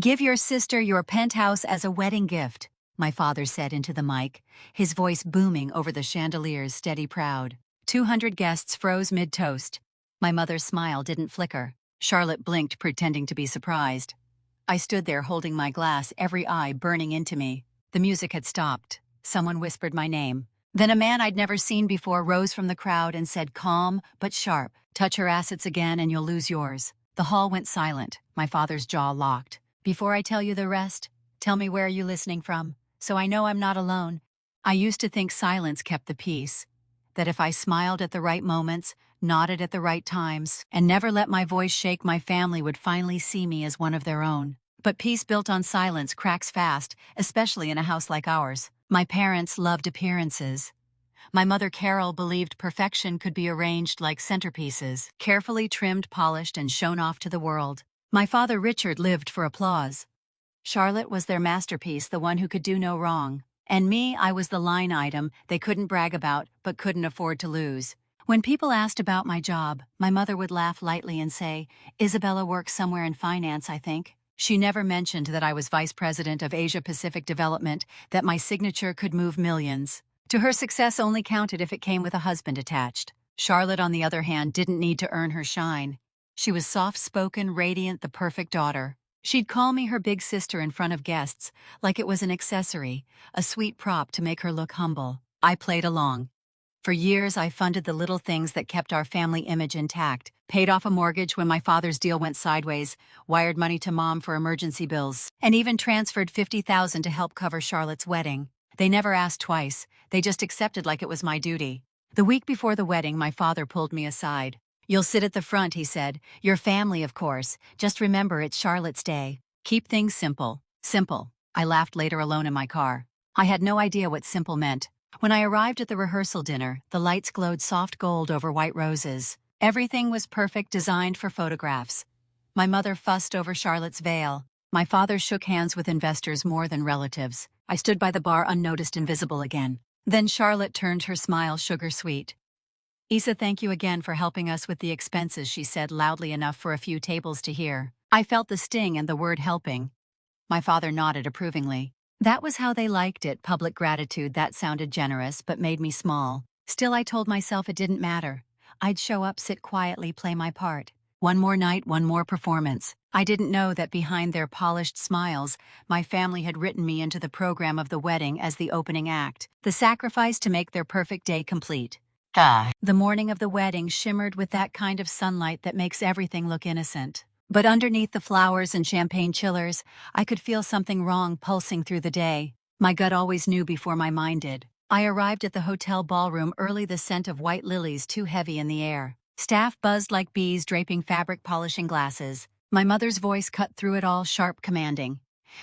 Give your sister your penthouse as a wedding gift, my father said into the mic, his voice booming over the chandelier's steady proud. 200 guests froze mid-toast. My mother's smile didn't flicker. Charlotte blinked, pretending to be surprised. I stood there holding my glass, every eye burning into me. The music had stopped. Someone whispered my name. Then a man I'd never seen before rose from the crowd and said, calm but sharp, touch her assets again and you'll lose yours. The hall went silent, my father's jaw locked. Before I tell you the rest, tell me where you're listening from, so I know I'm not alone. I used to think silence kept the peace, that if I smiled at the right moments, nodded at the right times, and never let my voice shake, my family would finally see me as one of their own. But peace built on silence cracks fast, especially in a house like ours. My parents loved appearances. My mother Carol believed perfection could be arranged like centerpieces, carefully trimmed, polished, and shown off to the world. My father Richard lived for applause. Charlotte was their masterpiece, the one who could do no wrong. And me, I was the line item they couldn't brag about but couldn't afford to lose. When people asked about my job, my mother would laugh lightly and say, Isabella works somewhere in finance, I think. She never mentioned that I was vice president of Asia-Pacific Development, that my signature could move millions. To her, success only counted if it came with a husband attached. Charlotte, on the other hand, didn't need to earn her shine. She was soft-spoken, radiant, the perfect daughter. She'd call me her big sister in front of guests, like it was an accessory, a sweet prop to make her look humble. I played along. For years, I funded the little things that kept our family image intact, paid off a mortgage when my father's deal went sideways, wired money to Mom for emergency bills, and even transferred $50,000 to help cover Charlotte's wedding. They never asked twice, they just accepted like it was my duty. The week before the wedding, my father pulled me aside. You'll sit at the front, he said. Your family, of course. Just remember, it's Charlotte's day. Keep things simple. Simple. I laughed later alone in my car. I had no idea what simple meant. When I arrived at the rehearsal dinner, the lights glowed soft gold over white roses. Everything was perfect, designed for photographs. My mother fussed over Charlotte's veil. My father shook hands with investors more than relatives. I stood by the bar, unnoticed, invisible again. Then Charlotte turned, her smile sugar sweet. Isa, thank you again for helping us with the expenses, she said loudly enough for a few tables to hear. I felt the sting and the word helping. My father nodded approvingly. That was how they liked it, public gratitude. That sounded generous, but made me small. Still, I told myself it didn't matter. I'd show up, sit quietly, play my part. One more night, one more performance. I didn't know that behind their polished smiles, my family had written me into the program of the wedding as the opening act, the sacrifice to make their perfect day complete. The morning of the wedding shimmered with that kind of sunlight that makes everything look innocent. But underneath the flowers and champagne chillers, I could feel something wrong pulsing through the day. My gut always knew before my mind did. I arrived at the hotel ballroom early, the scent of white lilies too heavy in the air. Staff buzzed like bees, draping fabric, polishing glasses. My mother's voice cut through it all, sharp, commanding.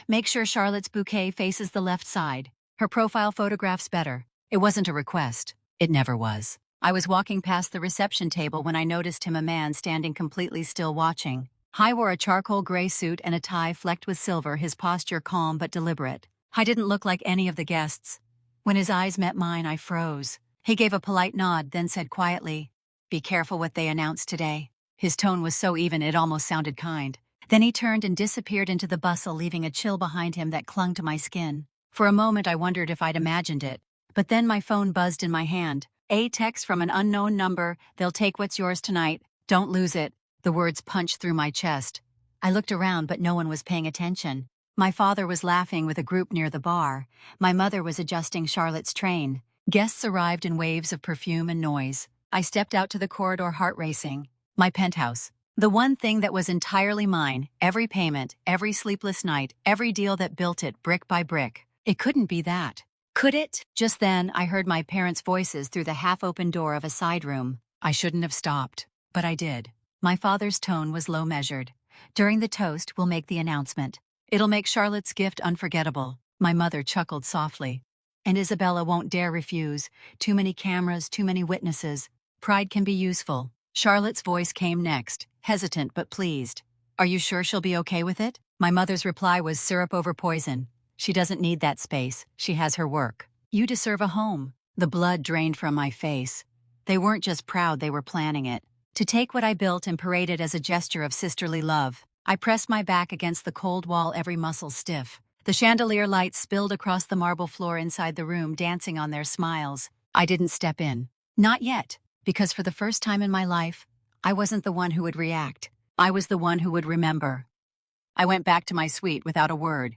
Make sure Charlotte's bouquet faces the left side. Her profile photograph's better. It wasn't a request. It never was. I was walking past the reception table when I noticed him, a man standing completely still watching. He wore a charcoal gray suit and a tie flecked with silver, his posture calm but deliberate. I didn't look like any of the guests. When his eyes met mine, I froze. He gave a polite nod, then said quietly, "Be careful what they announced today." His tone was so even it almost sounded kind. Then he turned and disappeared into the bustle, leaving a chill behind him that clung to my skin. For a moment I wondered if I'd imagined it. But then my phone buzzed in my hand. A text from an unknown number. They'll take what's yours tonight. Don't lose it. The words punched through my chest. I looked around, but no one was paying attention. My father was laughing with a group near the bar. My mother was adjusting Charlotte's train. Guests arrived in waves of perfume and noise. I stepped out to the corridor, heart racing. My penthouse. The one thing that was entirely mine. Every payment, every sleepless night, every deal that built it brick by brick. It couldn't be that. Could it? Just then, I heard my parents' voices through the half-open door of a side room. I shouldn't have stopped, but I did. My father's tone was low, measured. During the toast, we'll make the announcement. It'll make Charlotte's gift unforgettable. My mother chuckled softly. And Isabella won't dare refuse. Too many cameras, too many witnesses. Pride can be useful. Charlotte's voice came next, hesitant but pleased. Are you sure she'll be okay with it? My mother's reply was syrup over poison. She doesn't need that space. She has her work. You deserve a home. The blood drained from my face. They weren't just proud, they were planning it. To take what I built and parade it as a gesture of sisterly love. I pressed my back against the cold wall, every muscle stiff. The chandelier lights spilled across the marble floor inside the room, dancing on their smiles. I didn't step in. Not yet, because for the first time in my life, I wasn't the one who would react. I was the one who would remember. I went back to my suite without a word.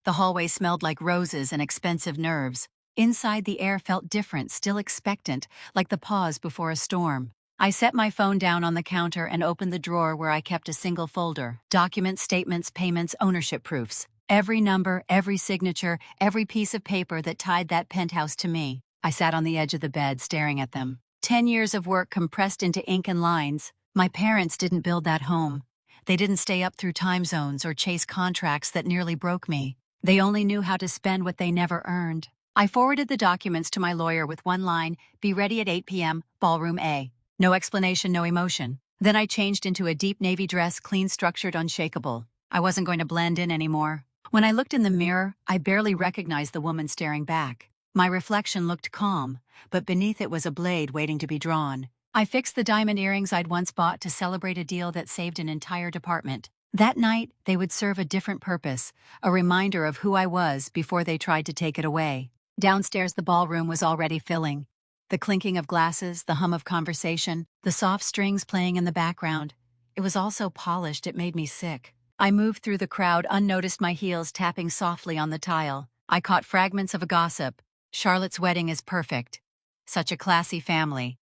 The hallway smelled like roses and expensive nerves. Inside, the air felt different, still expectant, like the pause before a storm. I set my phone down on the counter and opened the drawer where I kept a single folder: documents, statements, payments, ownership proofs. Every number, every signature, every piece of paper that tied that penthouse to me. I sat on the edge of the bed, staring at them. 10 years of work compressed into ink and lines. My parents didn't build that home. They didn't stay up through time zones or chase contracts that nearly broke me. They only knew how to spend what they never earned. I forwarded the documents to my lawyer with one line: be ready at 8 p.m., ballroom A. No explanation, no emotion. Then I changed into a deep navy dress, clean, structured, unshakable. I wasn't going to blend in anymore. When I looked in the mirror, I barely recognized the woman staring back. My reflection looked calm, but beneath it was a blade waiting to be drawn. I fixed the diamond earrings I'd once bought to celebrate a deal that saved an entire department. That night, they would serve a different purpose, a reminder of who I was before they tried to take it away. Downstairs, the ballroom was already filling. The clinking of glasses, the hum of conversation, the soft strings playing in the background. It was all so polished it made me sick. I moved through the crowd, unnoticed, my heels tapping softly on the tile. I caught fragments of a gossip. Charlotte's wedding is perfect. Such a classy family.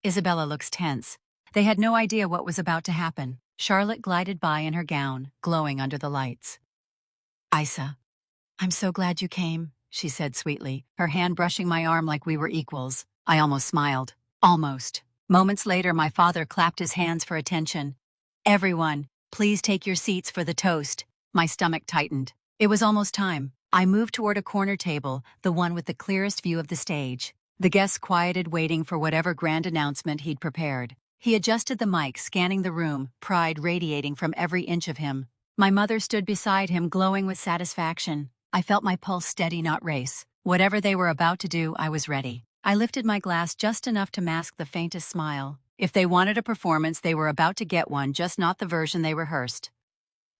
Isabella looks tense. They had no idea what was about to happen. Charlotte glided by in her gown, glowing under the lights. "Isa, I'm so glad you came," she said sweetly, her hand brushing my arm like we were equals. I almost smiled. Almost. Moments later, my father clapped his hands for attention. "Everyone, please take your seats for the toast." My stomach tightened. It was almost time. I moved toward a corner table, the one with the clearest view of the stage. The guests quieted, waiting for whatever grand announcement he'd prepared. He adjusted the mic, scanning the room, pride radiating from every inch of him. My mother stood beside him, glowing with satisfaction. I felt my pulse steady, not race. Whatever they were about to do, I was ready. I lifted my glass just enough to mask the faintest smile. If they wanted a performance, they were about to get one, just not the version they rehearsed.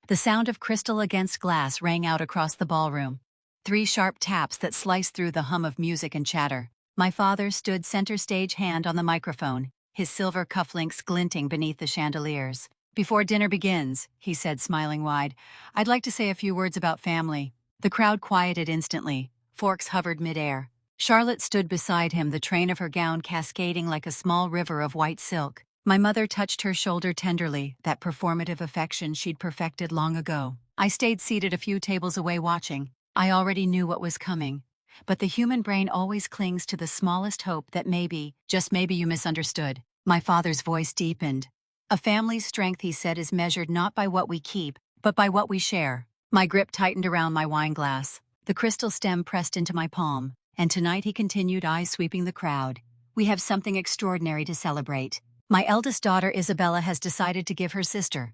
The sound of crystal against glass rang out across the ballroom. 3 sharp taps that sliced through the hum of music and chatter. My father stood center stage, hand on the microphone, his silver cufflinks glinting beneath the chandeliers. "Before dinner begins," he said, smiling wide, "I'd like to say a few words about family." The crowd quieted instantly. Forks hovered midair. Charlotte stood beside him, the train of her gown cascading like a small river of white silk. My mother touched her shoulder tenderly, that performative affection she'd perfected long ago. I stayed seated a few tables away, watching. I already knew what was coming. But the human brain always clings to the smallest hope that maybe, just maybe, you misunderstood. My father's voice deepened. "A family's strength," he said, "is measured not by what we keep, but by what we share." My grip tightened around my wine glass. The crystal stem pressed into my palm. "And tonight," he continued, eyes sweeping the crowd, "we have something extraordinary to celebrate. My eldest daughter, Isabella, has decided to give her sister,"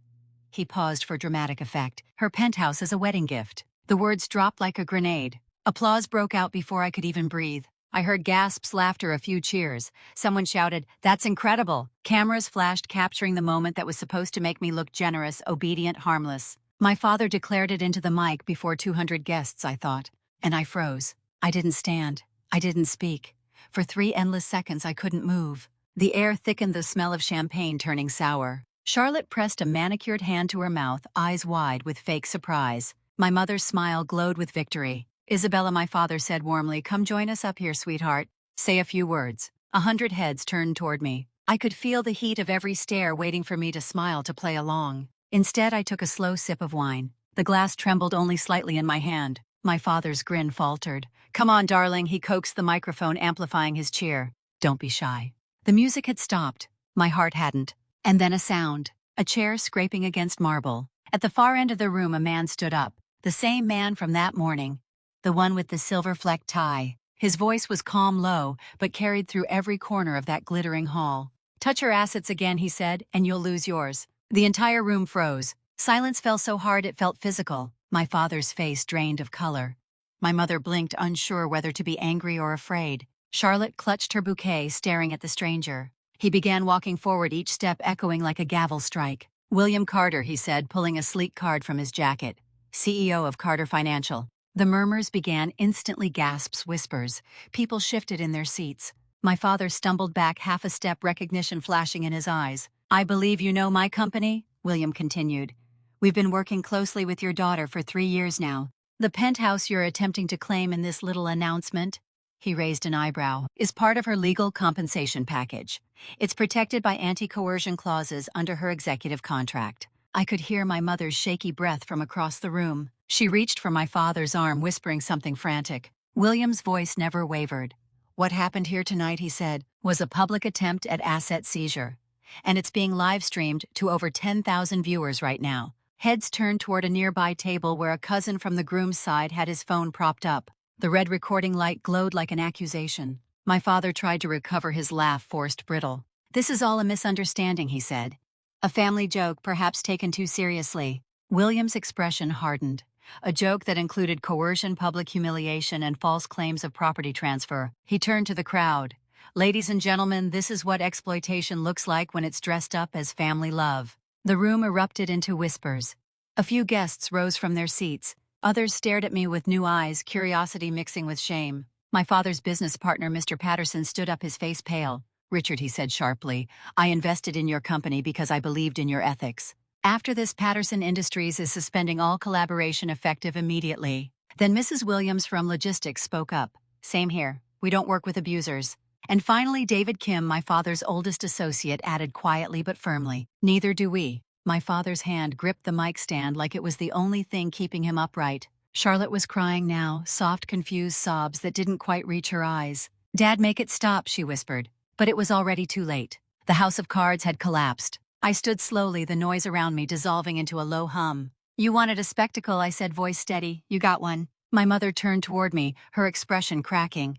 he paused for dramatic effect, "her penthouse as a wedding gift." The words dropped like a grenade. Applause broke out before I could even breathe. I heard gasps, laughter, a few cheers. Someone shouted, "That's incredible!" Cameras flashed, capturing the moment that was supposed to make me look generous, obedient, harmless. My father declared it into the mic before 200 guests, I thought. And I froze. I didn't stand. I didn't speak. For 3 endless seconds, I couldn't move. The air thickened, the smell of champagne turning sour. Charlotte pressed a manicured hand to her mouth, eyes wide with fake surprise. My mother's smile glowed with victory. "Isabella," my father said warmly, "come join us up here, sweetheart. Say a few words." 100 heads turned toward me. I could feel the heat of every stare waiting for me to smile, to play along. Instead, I took a slow sip of wine. The glass trembled only slightly in my hand. My father's grin faltered. "Come on, darling," he coaxed, the microphone amplifying his cheer. "Don't be shy." The music had stopped. My heart hadn't. And then a sound. A chair scraping against marble. At the far end of the room, a man stood up. The same man from that morning. The one with the silver-flecked tie. His voice was calm, low, but carried through every corner of that glittering hall. "Touch her assets again," he said, "and you'll lose yours." The entire room froze. Silence fell so hard it felt physical. My father's face drained of color. My mother blinked, unsure whether to be angry or afraid. Charlotte clutched her bouquet, staring at the stranger. He began walking forward, each step echoing like a gavel strike. William Carter, he said, pulling a sleek card from his jacket. CEO of Carter Financial. The murmurs began, instantly gasps, whispers. People shifted in their seats. My father stumbled back half a step, recognition flashing in his eyes. I believe you know my company, William continued. We've been working closely with your daughter for 3 years now. The penthouse you're attempting to claim in this little announcement, he raised an eyebrow, is part of her legal compensation package. It's protected by anti-coercion clauses under her executive contract. I could hear my mother's shaky breath from across the room. She reached for my father's arm, whispering something frantic. William's voice never wavered. What happened here tonight, he said, was a public attempt at asset seizure. And it's being live-streamed to over 10,000 viewers right now. Heads turned toward a nearby table where a cousin from the groom's side had his phone propped up. The red recording light glowed like an accusation. My father tried to recover his laugh, forced brittle. This is all a misunderstanding, he said. A family joke, perhaps taken too seriously. William's expression hardened. A joke that included coercion, public humiliation, and false claims of property transfer. He turned to the crowd. Ladies and gentlemen, this is what exploitation looks like when it's dressed up as family love. The room erupted into whispers. A few guests rose from their seats. Others stared at me with new eyes, curiosity mixing with shame. My father's business partner, Mr. Patterson, stood up, his face pale. Richard, he said sharply, I invested in your company because I believed in your ethics. After this, Patterson Industries is suspending all collaboration effective immediately. Then Mrs. Williams from Logistics spoke up. Same here. We don't work with abusers. And finally, David Kim, my father's oldest associate, added quietly but firmly, neither do we. My father's hand gripped the mic stand like it was the only thing keeping him upright. Charlotte was crying now, soft, confused sobs that didn't quite reach her eyes. Dad, make it stop, she whispered. But it was already too late. The house of cards had collapsed. I stood slowly, the noise around me dissolving into a low hum. You wanted a spectacle, I said, voice steady. You got one. My mother turned toward me, her expression cracking.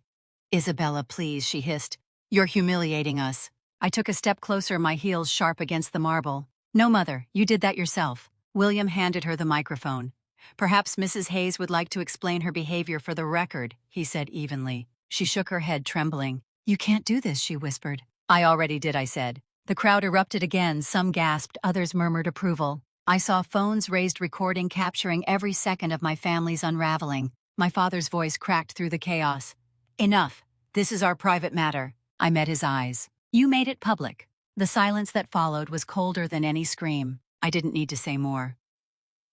Isabella, please, she hissed. You're humiliating us. I took a step closer, my heels sharp against the marble. No, Mother, you did that yourself. William handed her the microphone. Perhaps Mrs. Hayes would like to explain her behavior for the record, he said evenly. She shook her head, trembling. You can't do this, she whispered. I already did, I said. The crowd erupted again, some gasped, others murmured approval. I saw phones raised, recording, capturing every second of my family's unraveling. My father's voice cracked through the chaos. Enough. This is our private matter. I met his eyes. You made it public. The silence that followed was colder than any scream. I didn't need to say more.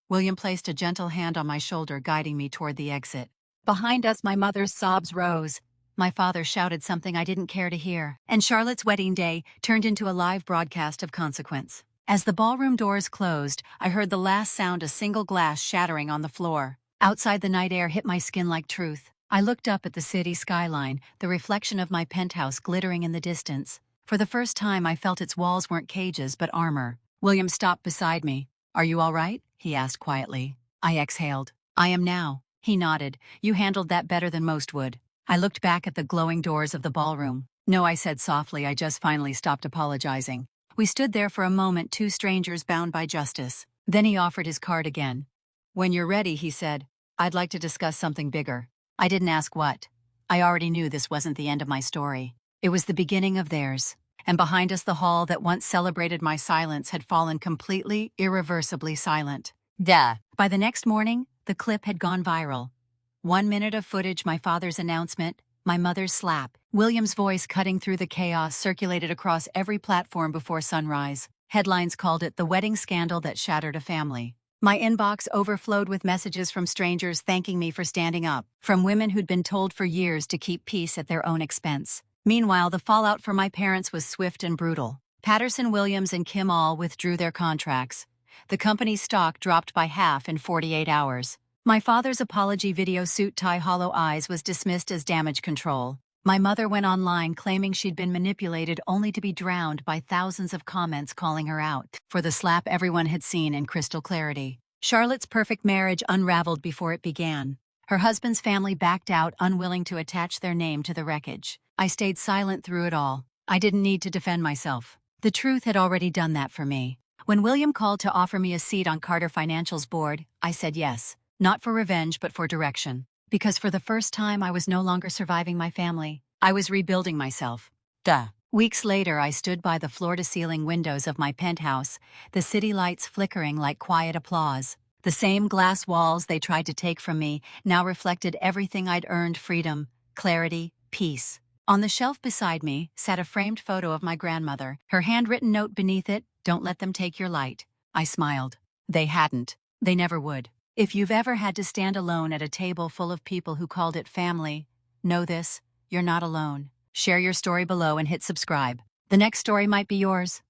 William placed a gentle hand on my shoulder, guiding me toward the exit. Behind us, my mother's sobs rose. My father shouted something I didn't care to hear, and Charlotte's wedding day turned into a live broadcast of consequence. As the ballroom doors closed, I heard the last sound, a single glass shattering on the floor. Outside, the night air hit my skin like truth. I looked up at the city skyline, the reflection of my penthouse glittering in the distance. For the first time, I felt its walls weren't cages but armor. William stopped beside me. Are you all right? He asked quietly. I exhaled. I am now. He nodded. You handled that better than most would. I looked back at the glowing doors of the ballroom. No, I said softly, I just finally stopped apologizing. We stood there for a moment, two strangers bound by justice. Then he offered his card again. When you're ready, he said, I'd like to discuss something bigger. I didn't ask what. I already knew this wasn't the end of my story. It was the beginning of theirs. And behind us, the hall that once celebrated my silence had fallen completely, irreversibly silent. Duh. By the next morning, the clip had gone viral. 1 minute of footage, my father's announcement, my mother's slap. William's voice cutting through the chaos circulated across every platform before sunrise. Headlines called it the wedding scandal that shattered a family. My inbox overflowed with messages from strangers thanking me for standing up, from women who'd been told for years to keep peace at their own expense. Meanwhile, the fallout for my parents was swift and brutal. Patterson, Williams, and Kim all withdrew their contracts. The company's stock dropped by half in 48 hours. My father's apology video, suit tie, hollow eyes, was dismissed as damage control. My mother went online claiming she'd been manipulated, only to be drowned by thousands of comments calling her out for the slap everyone had seen in crystal clarity. Charlotte's perfect marriage unraveled before it began. Her husband's family backed out, unwilling to attach their name to the wreckage. I stayed silent through it all. I didn't need to defend myself. The truth had already done that for me. When William called to offer me a seat on Carter Financial's board, I said yes. Not for revenge, but for direction. Because for the first time, I was no longer surviving my family. I was rebuilding myself. Duh. Weeks later, I stood by the floor-to-ceiling windows of my penthouse, the city lights flickering like quiet applause. The same glass walls they tried to take from me now reflected everything I'd earned: freedom, clarity, peace. On the shelf beside me sat a framed photo of my grandmother, her handwritten note beneath it, "Don't let them take your light." I smiled. They hadn't. They never would. If you've ever had to stand alone at a table full of people who called it family, know this: you're not alone. Share your story below and hit subscribe. The next story might be yours.